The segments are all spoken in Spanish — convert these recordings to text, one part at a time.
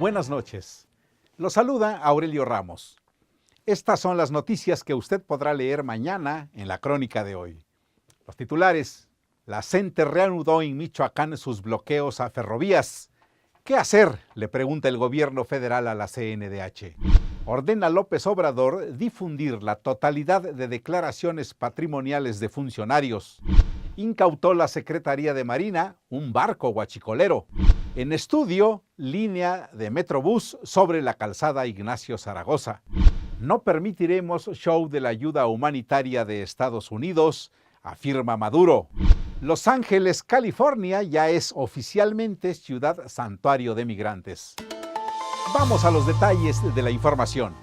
Buenas noches. Los saluda Aurelio Ramos. Estas son las noticias que usted podrá leer mañana en la crónica de hoy. Los titulares: la CENTE reanudó en Michoacán sus bloqueos a ferrovías. ¿Qué hacer?, le pregunta el gobierno federal a la CNDH. Ordena López Obrador difundir la totalidad de declaraciones patrimoniales de funcionarios. Incautó la Secretaría de Marina un barco huachicolero. En estudio, línea de Metrobús sobre la calzada Ignacio Zaragoza. No permitiremos show de la ayuda humanitaria de Estados Unidos, afirma Maduro. Los Ángeles, California, ya es oficialmente ciudad santuario de migrantes. Vamos a los detalles de la información.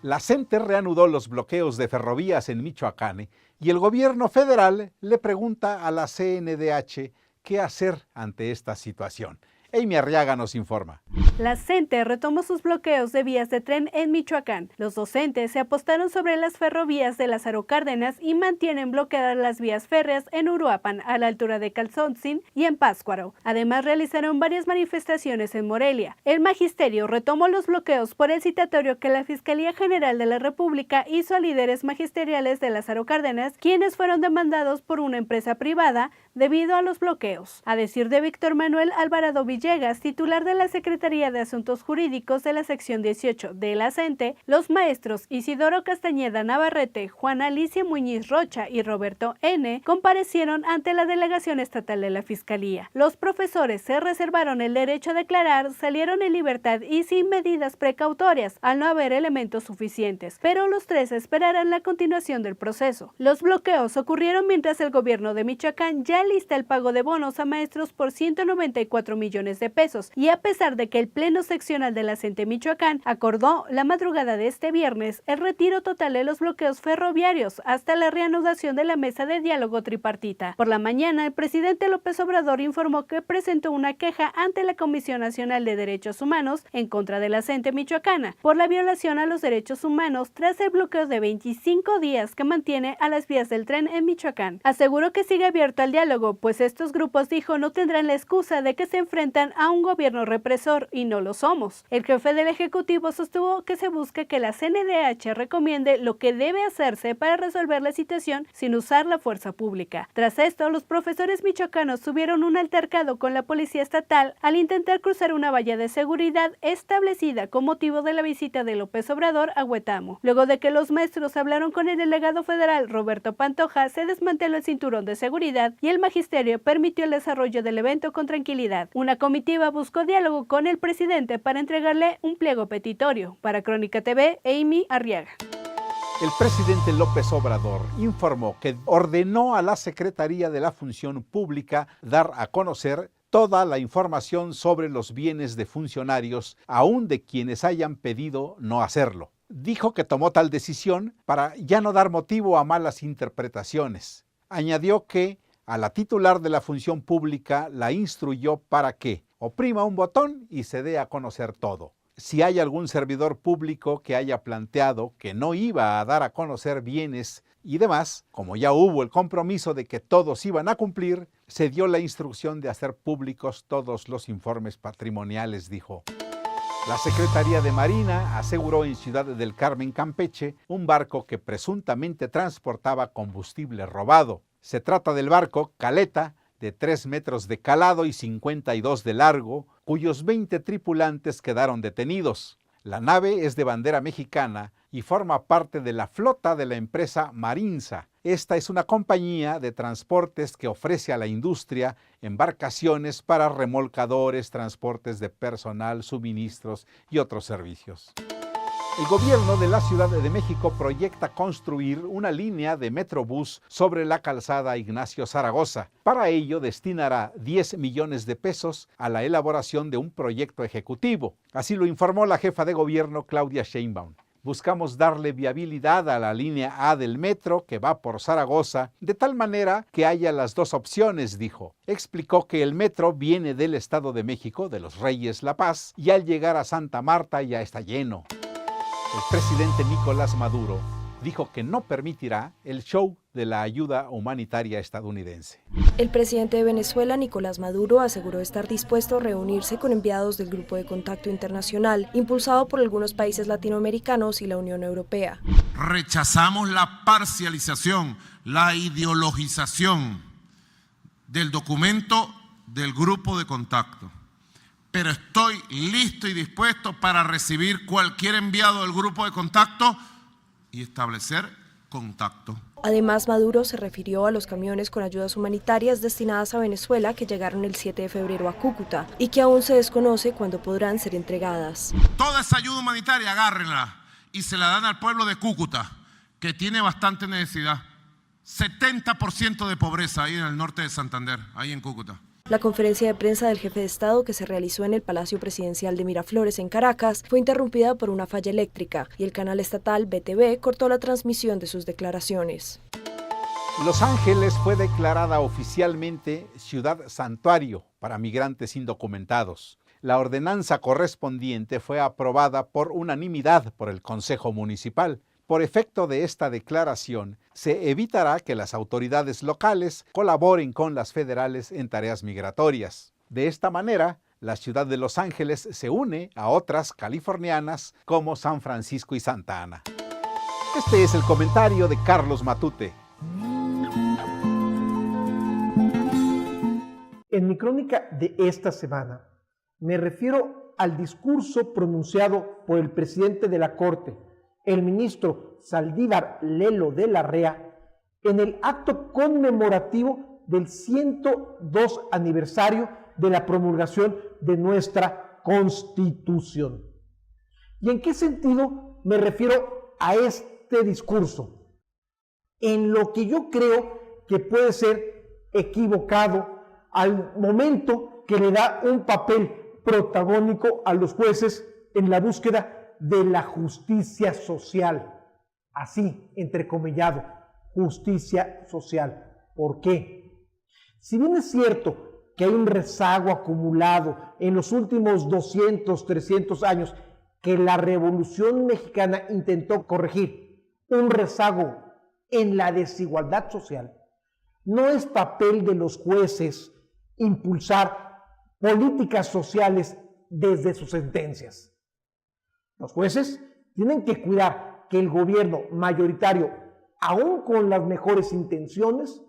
La CENTE reanudó los bloqueos de ferrovías en Michoacán y el gobierno federal le pregunta a la CNDH qué hacer ante esta situación. Amy Arriaga nos informa. La CENTE retomó sus bloqueos de vías de tren en Michoacán. Los docentes se apostaron sobre las ferrovías de Lázaro Cárdenas y mantienen bloqueadas las vías férreas en Uruapan, a la altura de Calzoncin, y en Pátzcuaro. Además, realizaron varias manifestaciones en Morelia. El magisterio retomó los bloqueos por el citatorio que la Fiscalía General de la República hizo a líderes magisteriales de Lázaro Cárdenas, quienes fueron demandados por una empresa privada debido a los bloqueos. A decir de Víctor Manuel Alvarado Villegas, titular de la Secretaría de Asuntos Jurídicos de la sección 18 de la CENTE, los maestros Isidoro Castañeda Navarrete, Juana Alicia Muñiz Rocha y Roberto N. comparecieron ante la delegación estatal de la Fiscalía. Los profesores se reservaron el derecho a declarar, salieron en libertad y sin medidas precautorias, al no haber elementos suficientes, pero los tres esperarán la continuación del proceso. Los bloqueos ocurrieron mientras el gobierno de Michoacán ya lista el pago de bonos a maestros por 194 millones de pesos, y a pesar de que el Pleno Seccional de la CENTE Michoacán acordó la madrugada de este viernes el retiro total de los bloqueos ferroviarios hasta la reanudación de la mesa de diálogo tripartita. Por la mañana, el presidente López Obrador informó que presentó una queja ante la Comisión Nacional de Derechos Humanos en contra de la CENTE Michoacana por la violación a los derechos humanos tras el bloqueo de 25 días que mantiene a las vías del tren en Michoacán. Aseguró que sigue abierto al diálogo, pues estos grupos, dijo, no tendrán la excusa de que se enfrentan a un gobierno represor, y no lo somos. El jefe del Ejecutivo sostuvo que se busca que la CNDH recomiende lo que debe hacerse para resolver la situación sin usar la fuerza pública. Tras esto, los profesores michoacanos tuvieron un altercado con la policía estatal al intentar cruzar una valla de seguridad establecida con motivo de la visita de López Obrador a Huetamo. Luego de que los maestros hablaron con el delegado federal Roberto Pantoja, se desmanteló el cinturón de seguridad y el magisterio permitió el desarrollo del evento con tranquilidad. Una comitiva buscó diálogo con el presidente para entregarle un pliego petitorio. Para Crónica TV, Amy Arriaga. El presidente López Obrador informó que ordenó a la Secretaría de la Función Pública dar a conocer toda la información sobre los bienes de funcionarios, aun de quienes hayan pedido no hacerlo. Dijo que tomó tal decisión para ya no dar motivo a malas interpretaciones. Añadió que a la titular de la Función Pública la instruyó para que oprima un botón y se dé a conocer todo. Si hay algún servidor público que haya planteado que no iba a dar a conocer bienes y demás, como ya hubo el compromiso de que todos iban a cumplir, se dio la instrucción de hacer públicos todos los informes patrimoniales, dijo. La Secretaría de Marina aseguró en Ciudad del Carmen, Campeche, un barco que presuntamente transportaba combustible robado. Se trata del barco Caleta, de 3 metros de calado y 52 de largo, cuyos 20 tripulantes quedaron detenidos. La nave es de bandera mexicana y forma parte de la flota de la empresa Marinsa. Esta es una compañía de transportes que ofrece a la industria embarcaciones para remolcadores, transportes de personal, suministros y otros servicios. El gobierno de la Ciudad de México proyecta construir una línea de Metrobús sobre la calzada Ignacio Zaragoza. Para ello destinará 10 millones de pesos a la elaboración de un proyecto ejecutivo. Así lo informó la jefa de gobierno Claudia Sheinbaum. Buscamos darle viabilidad a la línea A del metro que va por Zaragoza, de tal manera que haya las dos opciones, dijo. Explicó que el metro viene del Estado de México, de los Reyes La Paz, y al llegar a Santa Marta ya está lleno. El presidente Nicolás Maduro dijo que no permitirá el show de la ayuda humanitaria estadounidense. El presidente de Venezuela, Nicolás Maduro, aseguró estar dispuesto a reunirse con enviados del Grupo de Contacto Internacional, impulsado por algunos países latinoamericanos y la Unión Europea. Rechazamos la parcialización, la ideologización del documento del Grupo de Contacto, pero estoy listo y dispuesto para recibir cualquier enviado del Grupo de Contacto y establecer contacto. Además, Maduro se refirió a los camiones con ayudas humanitarias destinadas a Venezuela que llegaron el 7 de febrero a Cúcuta y que aún se desconoce cuándo podrán ser entregadas. Toda esa ayuda humanitaria agárrenla y se la dan al pueblo de Cúcuta, que tiene bastante necesidad. 70% de pobreza ahí en el norte de Santander, ahí en Cúcuta. La conferencia de prensa del jefe de Estado, que se realizó en el Palacio Presidencial de Miraflores, en Caracas, fue interrumpida por una falla eléctrica y el canal estatal BTV cortó la transmisión de sus declaraciones. Los Ángeles fue declarada oficialmente ciudad santuario para migrantes indocumentados. La ordenanza correspondiente fue aprobada por unanimidad por el Consejo Municipal. Por efecto de esta declaración, se evitará que las autoridades locales colaboren con las federales en tareas migratorias. De esta manera, la ciudad de Los Ángeles se une a otras californianas como San Francisco y Santa Ana. Este es el comentario de Carlos Matute. En mi crónica de esta semana, me refiero al discurso pronunciado por el presidente de la Corte, el ministro Saldívar Lelo de la Rea, en el acto conmemorativo del 102 aniversario de la promulgación de nuestra Constitución. ¿Y en qué sentido me refiero a este discurso? En lo que yo creo que puede ser equivocado al momento que le da un papel protagónico a los jueces en la búsqueda de la justicia social, así, entrecomillado, justicia social. ¿Por qué? Si bien es cierto que hay un rezago acumulado en los últimos 200, 300 años que la Revolución Mexicana intentó corregir, un rezago en la desigualdad social, no es papel de los jueces impulsar políticas sociales desde sus sentencias. Los jueces tienen que cuidar que el gobierno mayoritario, aun con las mejores intenciones,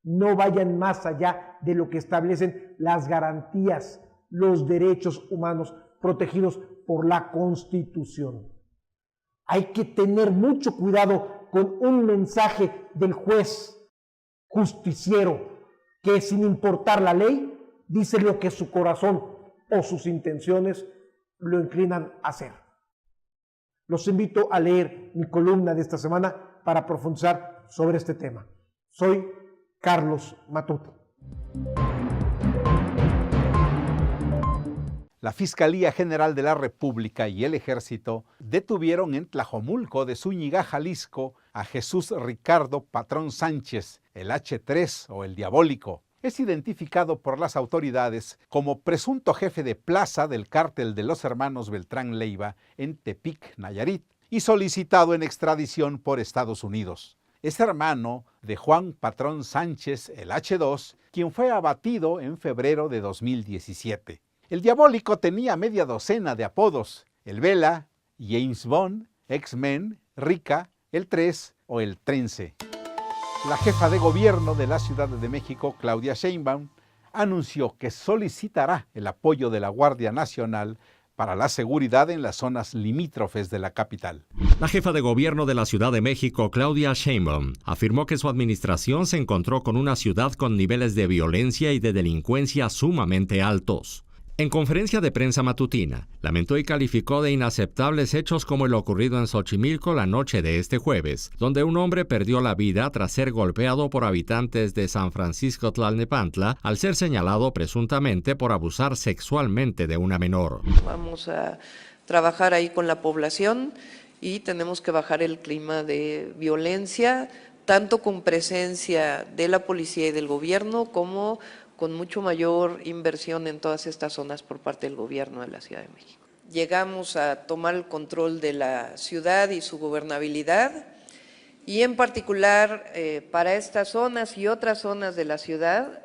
no vayan más allá de lo que establecen las garantías, los derechos humanos protegidos por la Constitución. Hay que tener mucho cuidado con un mensaje del juez justiciero que, sin importar la ley, dice lo que su corazón o sus intenciones lo inclinan a hacer. Los invito a leer mi columna de esta semana para profundizar sobre este tema. Soy Carlos Matute. La Fiscalía General de la República y el Ejército detuvieron en Tlajomulco de Zúñiga, Jalisco, a Jesús Ricardo Patrón Sánchez, el H3 o el Diabólico. Es identificado por las autoridades como presunto jefe de plaza del cártel de los hermanos Beltrán Leiva en Tepic, Nayarit, y solicitado en extradición por Estados Unidos. Es hermano de Juan Patrón Sánchez, el H2, quien fue abatido en febrero de 2017. El Diabólico tenía media docena de apodos: el Vela, James Bond, X-Men, Rica, el 3 o el Trense. La jefa de gobierno de la Ciudad de México, Claudia Sheinbaum, anunció que solicitará el apoyo de la Guardia Nacional para la seguridad en las zonas limítrofes de la capital. La jefa de gobierno de la Ciudad de México, Claudia Sheinbaum, afirmó que su administración se encontró con una ciudad con niveles de violencia y de delincuencia sumamente altos. En conferencia de prensa matutina, lamentó y calificó de inaceptables hechos como el ocurrido en Xochimilco la noche de este jueves, donde un hombre perdió la vida tras ser golpeado por habitantes de San Francisco Tlalnepantla al ser señalado presuntamente por abusar sexualmente de una menor. Vamos a trabajar ahí con la población y tenemos que bajar el clima de violencia, tanto con presencia de la policía y del gobierno como con mucho mayor inversión en todas estas zonas por parte del gobierno de la Ciudad de México. Llegamos a tomar el control de la ciudad y su gobernabilidad, y en particular para estas zonas y otras zonas de la ciudad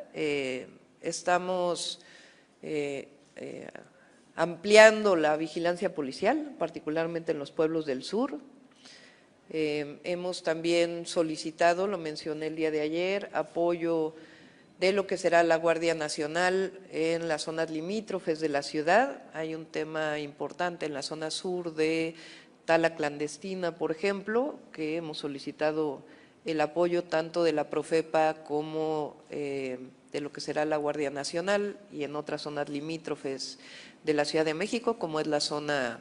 estamos ampliando la vigilancia policial, particularmente en los pueblos del sur. Hemos también solicitado, lo mencioné el día de ayer, apoyo de lo que será la Guardia Nacional en las zonas limítrofes de la ciudad. Hay un tema importante en la zona sur de tala clandestina, por ejemplo, que hemos solicitado el apoyo tanto de la Profepa como de lo que será la Guardia Nacional y en otras zonas limítrofes de la Ciudad de México, como es la zona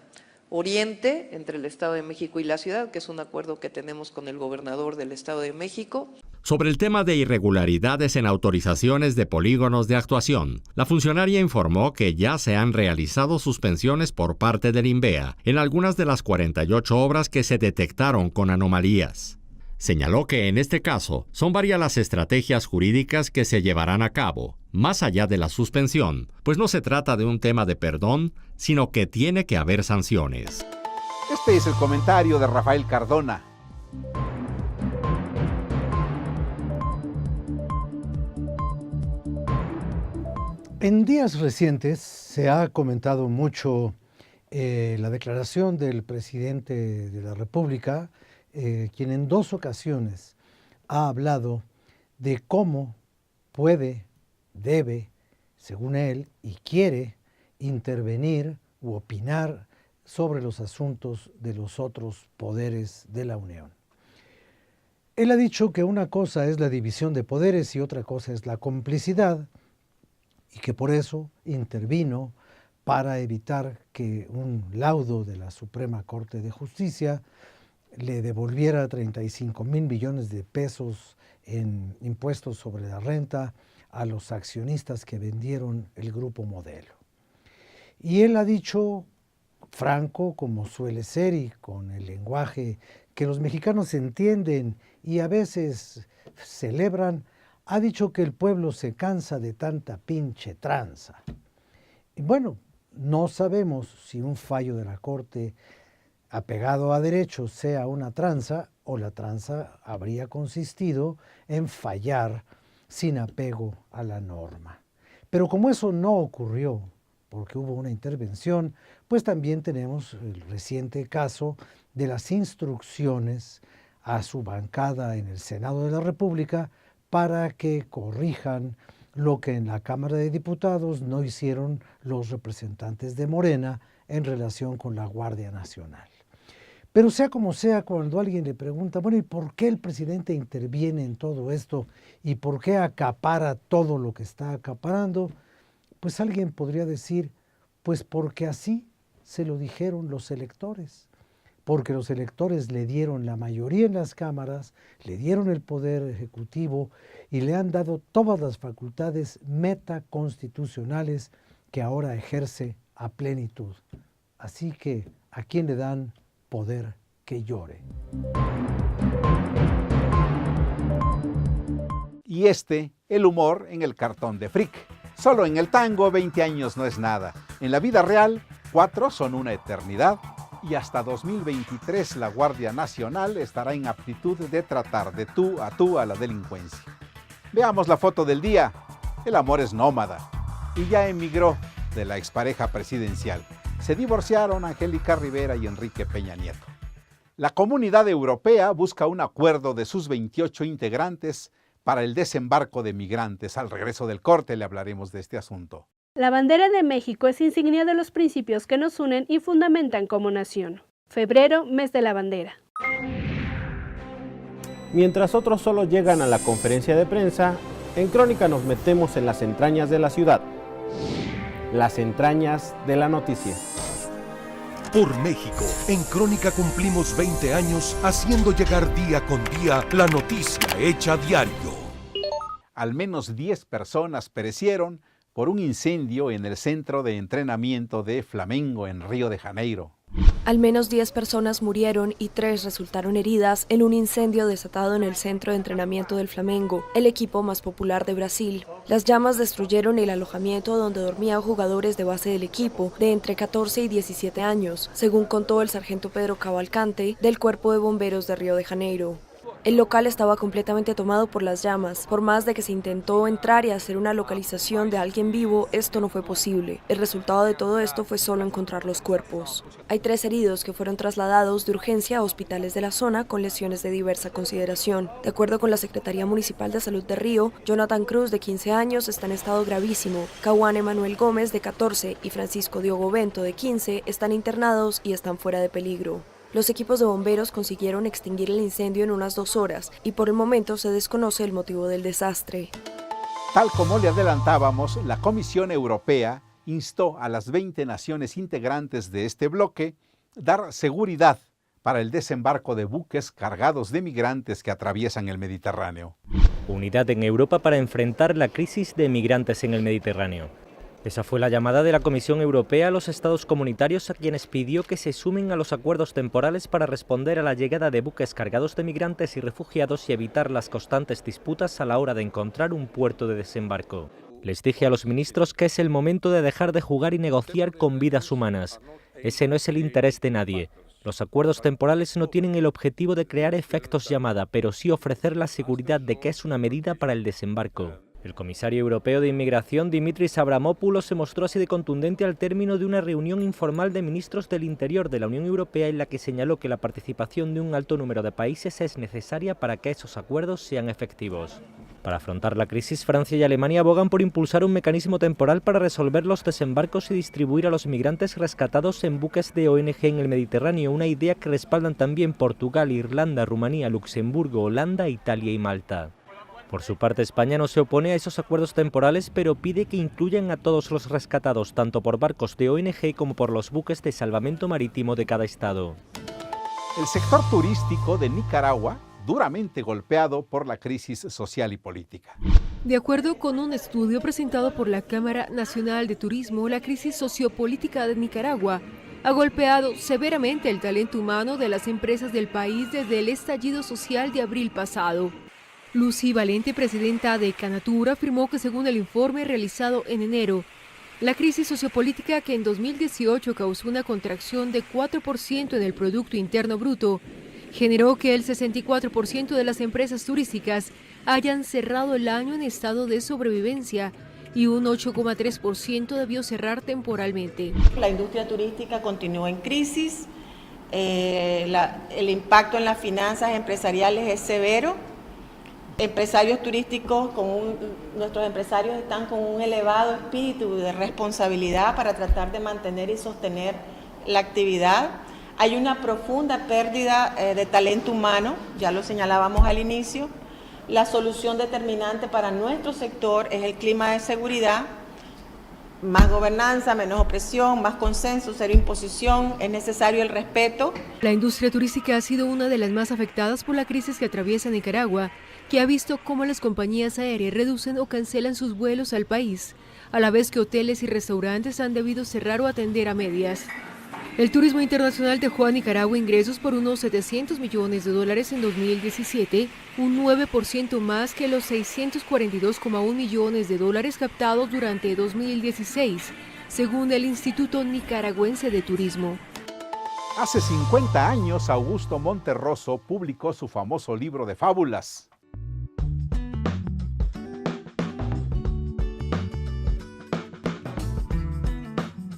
oriente entre el Estado de México y la ciudad, que es un acuerdo que tenemos con el gobernador del Estado de México. Sobre el tema de irregularidades en autorizaciones de polígonos de actuación, la funcionaria informó que ya se han realizado suspensiones por parte del INVEA en algunas de las 48 obras que se detectaron con anomalías. Señaló que en este caso son varias las estrategias jurídicas que se llevarán a cabo, más allá de la suspensión, pues no se trata de un tema de perdón, sino que tiene que haber sanciones. Este es el comentario de Rafael Cardona. En días recientes se ha comentado mucho la declaración del presidente de la República, quien en 2 ocasiones ha hablado de cómo puede, debe, según él, y quiere intervenir u opinar sobre los asuntos de los otros poderes de la Unión. Él ha dicho que una cosa es la división de poderes y otra cosa es la complicidad, y que por eso intervino para evitar que un laudo de la Suprema Corte de Justicia le devolviera 35,000 millones de pesos en impuestos sobre la renta a los accionistas que vendieron el Grupo Modelo. Y él ha dicho, franco como suele ser y con el lenguaje que los mexicanos entienden y a veces celebran, ha dicho que el pueblo se cansa de tanta pinche tranza. Y bueno, no sabemos si un fallo de la Corte apegado a derechos sea una tranza o la tranza habría consistido en fallar sin apego a la norma. Pero como eso no ocurrió, porque hubo una intervención, pues también tenemos el reciente caso de las instrucciones a su bancada en el Senado de la República para que corrijan lo que en la Cámara de Diputados no hicieron los representantes de Morena en relación con la Guardia Nacional. Pero sea como sea, cuando alguien le pregunta, bueno, ¿y por qué el presidente interviene en todo esto? ¿Y por qué acapara todo lo que está acaparando? Pues alguien podría decir, pues porque así se lo dijeron los electores. Porque los electores le dieron la mayoría en las cámaras, le dieron el poder ejecutivo y le han dado todas las facultades metaconstitucionales que ahora ejerce a plenitud. Así que, ¿a quién le dan poder que llore? Y el humor en el cartón de Frick. Solo en el tango 20 años no es nada. En la vida real, 4 son una eternidad. Y hasta 2023 la Guardia Nacional estará en aptitud de tratar de tú a la delincuencia. Veamos la foto del día. El amor es nómada y ya emigró de la expareja presidencial. Se divorciaron Angélica Rivera y Enrique Peña Nieto. La Comunidad Europea busca un acuerdo de sus 28 integrantes para el desembarco de migrantes. Al regreso del corte le hablaremos de este asunto. La bandera de México es insignia de los principios que nos unen y fundamentan como nación. Febrero, mes de la bandera. Mientras otros solo llegan a la conferencia de prensa, en Crónica nos metemos en las entrañas de la ciudad. Las entrañas de la noticia. Por México, en Crónica cumplimos 20 años haciendo llegar día con día la noticia hecha diario. Al menos 10 personas perecieron por un incendio en el centro de entrenamiento de Flamengo en Río de Janeiro. Al menos 10 personas murieron y 3 resultaron heridas en un incendio desatado en el centro de entrenamiento del Flamengo, el equipo más popular de Brasil. Las llamas destruyeron el alojamiento donde dormían jugadores de base del equipo de entre 14 y 17 años, según contó el sargento Pedro Cavalcante del Cuerpo de Bomberos de Río de Janeiro. El local estaba completamente tomado por las llamas. Por más de que se intentó entrar y hacer una localización de alguien vivo, esto no fue posible. El resultado de todo esto fue solo encontrar los cuerpos. Hay 3 heridos que fueron trasladados de urgencia a hospitales de la zona con lesiones de diversa consideración. De acuerdo con la Secretaría Municipal de Salud de Río, Jonathan Cruz, de 15 años, está en estado gravísimo. Cahuán Emanuel Gómez, de 14, y Francisco Diogo Bento, de 15, están internados y están fuera de peligro. Los equipos de bomberos consiguieron extinguir el incendio en unas 2 horas y por el momento se desconoce el motivo del desastre. Tal como le adelantábamos, la Comisión Europea instó a las 20 naciones integrantes de este bloque dar seguridad para el desembarco de buques cargados de migrantes que atraviesan el Mediterráneo. Unidad en Europa para enfrentar la crisis de migrantes en el Mediterráneo. Esa fue la llamada de la Comisión Europea a los estados comunitarios, a quienes pidió que se sumen a los acuerdos temporales para responder a la llegada de buques cargados de migrantes y refugiados y evitar las constantes disputas a la hora de encontrar un puerto de desembarco. Les dije a los ministros que es el momento de dejar de jugar y negociar con vidas humanas. Ese no es el interés de nadie. Los acuerdos temporales no tienen el objetivo de crear efectos llamada, pero sí ofrecer la seguridad de que es una medida para el desembarco. El comisario europeo de Inmigración, Dimitris Avramopoulos, se mostró así de contundente al término de una reunión informal de ministros del Interior de la Unión Europea en la que señaló que la participación de un alto número de países es necesaria para que esos acuerdos sean efectivos. Para afrontar la crisis, Francia y Alemania abogan por impulsar un mecanismo temporal para resolver los desembarcos y distribuir a los migrantes rescatados en buques de ONG en el Mediterráneo, una idea que respaldan también Portugal, Irlanda, Rumanía, Luxemburgo, Holanda, Italia y Malta. Por su parte, España no se opone a esos acuerdos temporales, pero pide que incluyan a todos los rescatados, tanto por barcos de ONG como por los buques de salvamento marítimo de cada estado. El sector turístico de Nicaragua, duramente golpeado por la crisis social y política. De acuerdo con un estudio presentado por la Cámara Nacional de Turismo, la crisis sociopolítica de Nicaragua ha golpeado severamente el talento humano de las empresas del país desde el estallido social de abril pasado. Lucy Valente, presidenta de Canatur, afirmó que según el informe realizado en enero, la crisis sociopolítica que en 2018 causó una contracción de 4% en el Producto Interno Bruto, generó que el 64% de las empresas turísticas hayan cerrado el año en estado de sobrevivencia y un 8,3% debió cerrar temporalmente. La industria turística continúa en crisis, el impacto en las finanzas empresariales es severo. Empresarios turísticos, nuestros empresarios están con un elevado espíritu de responsabilidad para tratar de mantener y sostener la actividad. Hay una profunda pérdida de talento humano, ya lo señalábamos al inicio. La solución determinante para nuestro sector es el clima de seguridad, más gobernanza, menos opresión, más consenso, cero imposición, es necesario el respeto. La industria turística ha sido una de las más afectadas por la crisis que atraviesa Nicaragua, que ha visto cómo las compañías aéreas reducen o cancelan sus vuelos al país, a la vez que hoteles y restaurantes han debido cerrar o atender a medias. El turismo internacional dejó a Nicaragua ingresos por unos $700 millones en 2017, un 9% más que los $642,1 millones captados durante 2016, según el Instituto Nicaragüense de Turismo. Hace 50 años, Augusto Monterroso publicó su famoso libro de fábulas.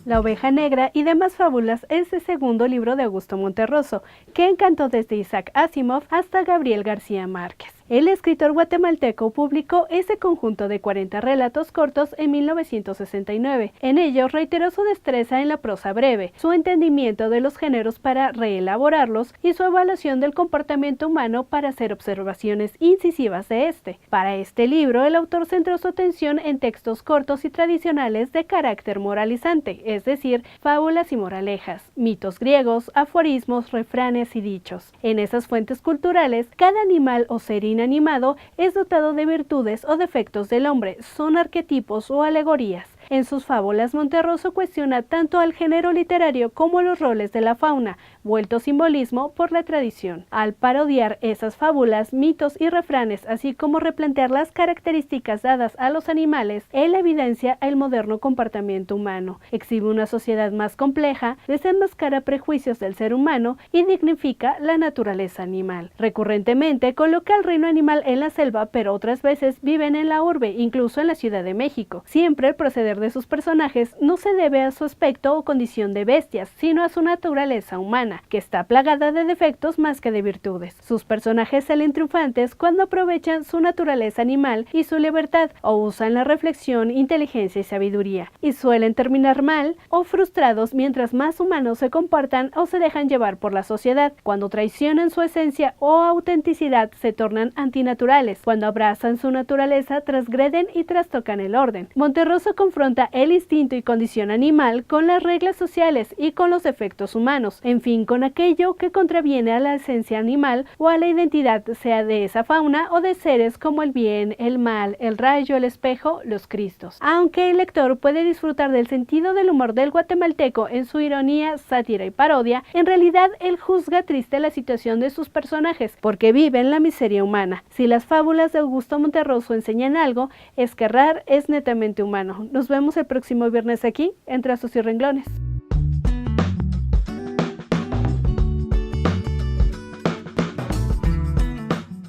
La oveja negra y demás fábulas es el segundo libro de Augusto Monterroso, que encantó desde Isaac Asimov hasta Gabriel García Márquez. El escritor guatemalteco publicó ese conjunto de 40 relatos cortos en 1969. En ellos reiteró su destreza en la prosa breve, su entendimiento de los géneros para reelaborarlos y su evaluación del comportamiento humano para hacer observaciones incisivas de este. Para este libro, el autor centró su atención en textos cortos y tradicionales de carácter moralizante, es decir, fábulas y moralejas, mitos griegos, aforismos, refranes y dichos. En esas fuentes culturales, cada animal o ser inanimado es dotado de virtudes o defectos del hombre, son arquetipos o alegorías. En sus fábulas, Monterroso cuestiona tanto al género literario como los roles de la fauna, vuelto simbolismo por la tradición. Al parodiar esas fábulas, mitos y refranes, así como replantear las características dadas a los animales, él evidencia el moderno comportamiento humano, exhibe una sociedad más compleja, desenmascara prejuicios del ser humano y dignifica la naturaleza animal. Recurrentemente coloca al reino animal en la selva, pero otras veces viven en la urbe, incluso en la Ciudad de México. Siempre el proceder de sus personajes no se debe a su aspecto o condición de bestias, sino a su naturaleza humana, que está plagada de defectos más que de virtudes. Sus personajes salen triunfantes cuando aprovechan su naturaleza animal y su libertad, o usan la reflexión, inteligencia y sabiduría, y suelen terminar mal o frustrados mientras más humanos se comportan o se dejan llevar por la sociedad. Cuando traicionan su esencia o autenticidad, se tornan antinaturales. Cuando abrazan su naturaleza, transgreden y trastocan el orden. Monterroso confronta el instinto y condición animal con las reglas sociales y con los efectos humanos, en fin, con aquello que contraviene a la esencia animal o a la identidad, sea de esa fauna o de seres como el bien, el mal, el rayo, el espejo, los cristos. Aunque el lector puede disfrutar del sentido del humor del guatemalteco en su ironía, sátira y parodia, en realidad él juzga triste la situación de sus personajes, porque viven la miseria humana. Si las fábulas de Augusto Monterroso enseñan algo, es que errar es netamente humano. Nos vemos el próximo viernes aquí, en Trazos y Renglones.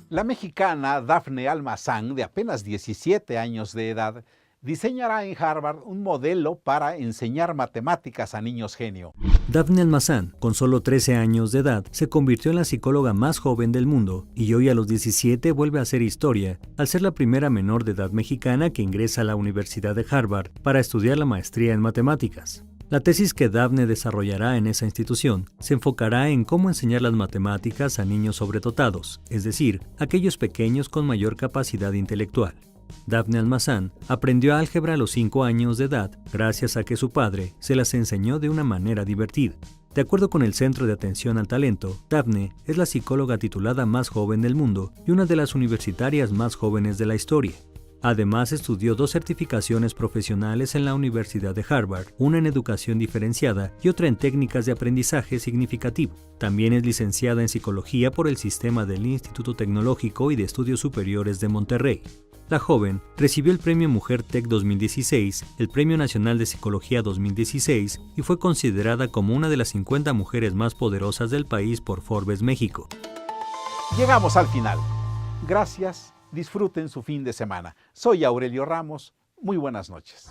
La mexicana Dafne Almazán, de apenas 17 años de edad, diseñará en Harvard un modelo para enseñar matemáticas a niños genio. Dafne Almazán, con solo 13 años de edad, se convirtió en la psicóloga más joven del mundo y hoy a los 17 vuelve a hacer historia al ser la primera menor de edad mexicana que ingresa a la Universidad de Harvard para estudiar la maestría en matemáticas. La tesis que Dafne desarrollará en esa institución se enfocará en cómo enseñar las matemáticas a niños sobredotados, es decir, aquellos pequeños con mayor capacidad intelectual. Dafne Almazán aprendió álgebra a los 5 años de edad gracias a que su padre se las enseñó de una manera divertida. De acuerdo con el Centro de Atención al Talento, Dafne es la psicóloga titulada más joven del mundo y una de las universitarias más jóvenes de la historia. Además, estudió 2 certificaciones profesionales en la Universidad de Harvard, una en educación diferenciada y otra en técnicas de aprendizaje significativo. También es licenciada en psicología por el sistema del Instituto Tecnológico y de Estudios Superiores de Monterrey. La joven recibió el Premio Mujer Tech 2016, el Premio Nacional de Psicología 2016 y fue considerada como una de las 50 mujeres más poderosas del país por Forbes México. Llegamos al final. Gracias, disfruten su fin de semana. Soy Aurelio Ramos, muy buenas noches.